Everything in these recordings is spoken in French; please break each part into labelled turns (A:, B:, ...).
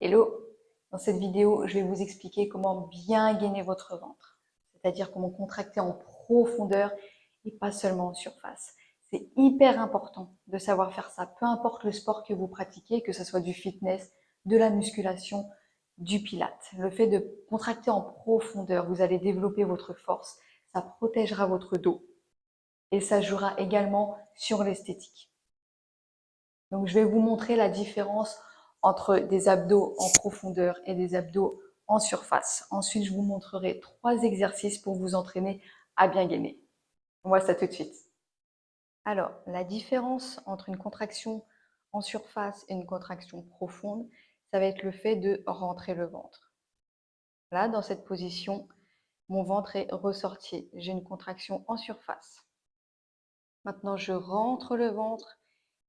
A: Hello! Dans cette vidéo, je vais vous expliquer comment bien gainer votre ventre, c'est-à-dire comment contracter en profondeur et pas seulement en surface. C'est hyper important de savoir faire ça, peu importe le sport que vous pratiquez, que ce soit du fitness, de la musculation, du pilate. Le fait de contracter en profondeur, vous allez développer votre force, ça protégera votre dos et ça jouera également sur l'esthétique. Donc, je vais vous montrer la différence entre des abdos en profondeur et des abdos en surface. Ensuite, je vous montrerai 3 exercices pour vous entraîner à bien gainer. On voit ça tout de suite. Alors, la différence entre une contraction en surface et une contraction profonde, ça va être le fait de rentrer le ventre. Là, dans cette position, mon ventre est ressorti. J'ai une contraction en surface. Maintenant, je rentre le ventre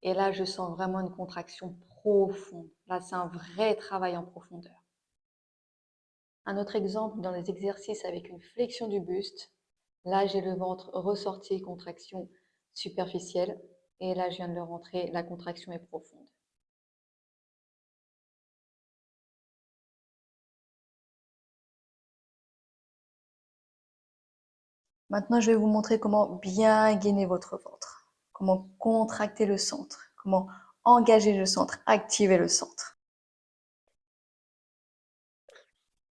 A: et là, je sens vraiment une contraction profonde. Là, c'est un vrai travail en profondeur. Un autre exemple, dans les exercices avec une flexion du buste, là, j'ai le ventre ressorti, contraction superficielle. Et là, je viens de le rentrer, la contraction est profonde. Maintenant, je vais vous montrer comment bien gainer votre ventre, comment contracter le centre, comment engager le centre, activer le centre.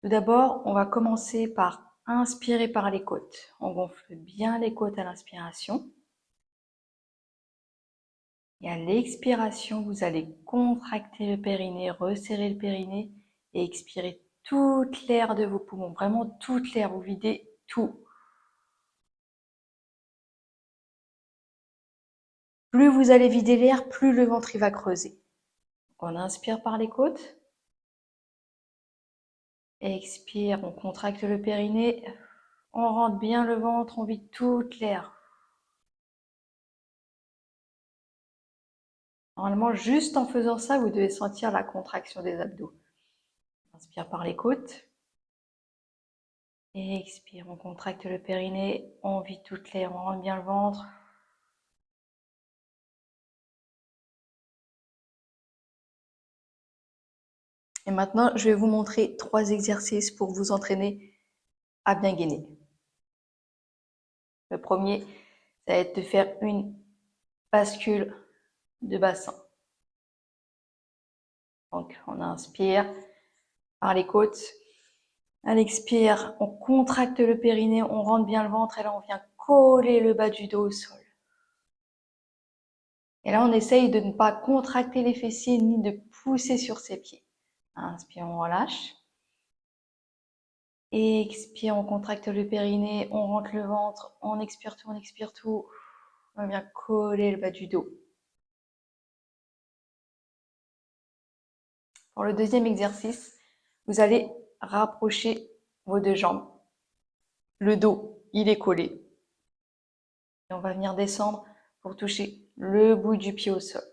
A: Tout d'abord, on va commencer par inspirer par les côtes. On gonfle bien les côtes à l'inspiration. Et à l'expiration, vous allez contracter le périnée, resserrer le périnée et expirer toute l'air de vos poumons. Vraiment toute l'air, vous videz tout. Plus vous allez vider l'air, plus le ventre il va creuser. On inspire par les côtes. Expire, on contracte le périnée. On rentre bien le ventre, on vide toute l'air. Normalement, juste en faisant ça, vous devez sentir la contraction des abdos. Inspire par les côtes. Et expire, on contracte le périnée, on vide toute l'air, on rentre bien le ventre. Et maintenant, je vais vous montrer 3 exercices pour vous entraîner à bien gainer. Le premier, ça va être de faire une bascule de bassin. Donc, on inspire par les côtes. À l'expire, on contracte le périnée, on rentre bien le ventre et là, on vient coller le bas du dos au sol. Et là, on essaye de ne pas contracter les fessiers ni de pousser sur ses pieds. Inspire, on relâche. Expire, on contracte le périnée, on rentre le ventre, on expire tout, on expire tout. On vient coller le bas du dos. Pour le deuxième exercice, vous allez rapprocher vos 2 jambes. Le dos, il est collé. Et on va venir descendre pour toucher le bout du pied au sol,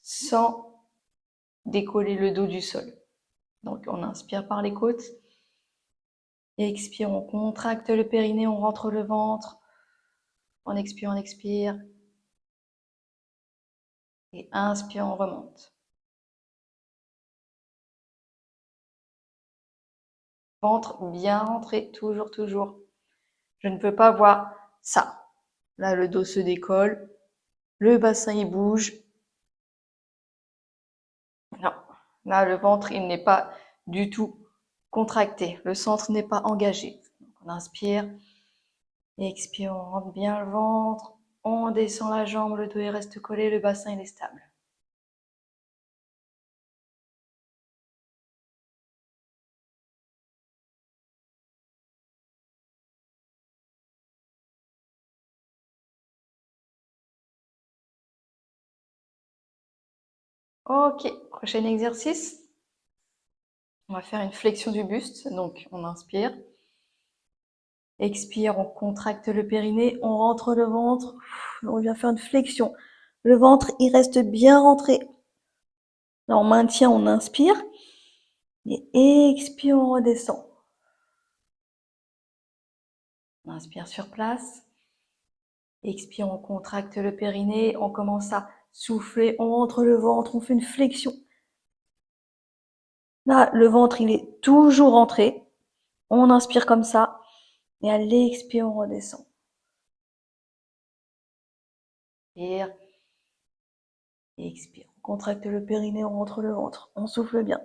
A: sans décoller le dos du sol. Donc on inspire par les côtes. Expire, on contracte le périnée, on rentre le ventre. On expire, on expire. Et inspire, on remonte. Ventre bien rentré, toujours, toujours. Je ne peux pas voir ça. Là, le dos se décolle. Le bassin, il bouge. Non. Là, le ventre, il n'est pas du tout contracté. Le centre n'est pas engagé. Donc, on inspire. Expire, on rentre bien le ventre. On descend la jambe, le dos il reste collé, le bassin il est stable. Ok, prochain exercice. On va faire une flexion du buste. Donc, on inspire. Expire, on contracte le périnée, on rentre le ventre. On vient faire une flexion. Le ventre, il reste bien rentré. Là, on maintient, on inspire. Et expire, on redescend. On inspire sur place. Expire, on contracte le périnée. On commence à souffler, on rentre le ventre, on fait une flexion. Là, le ventre, il est toujours rentré. On inspire comme ça. Et à l'expire, on redescend. Inspire. Expire. On contracte le périnée, on rentre le ventre. On souffle bien.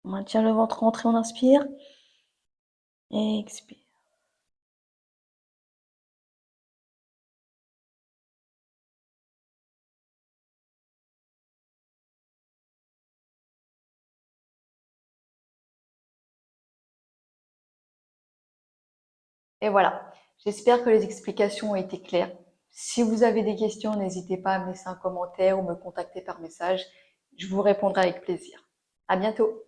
A: On maintient le ventre rentré, on inspire. Expire. Et voilà. J'espère que les explications ont été claires. Si vous avez des questions, n'hésitez pas à me laisser un commentaire ou me contacter par message. Je vous répondrai avec plaisir. À bientôt.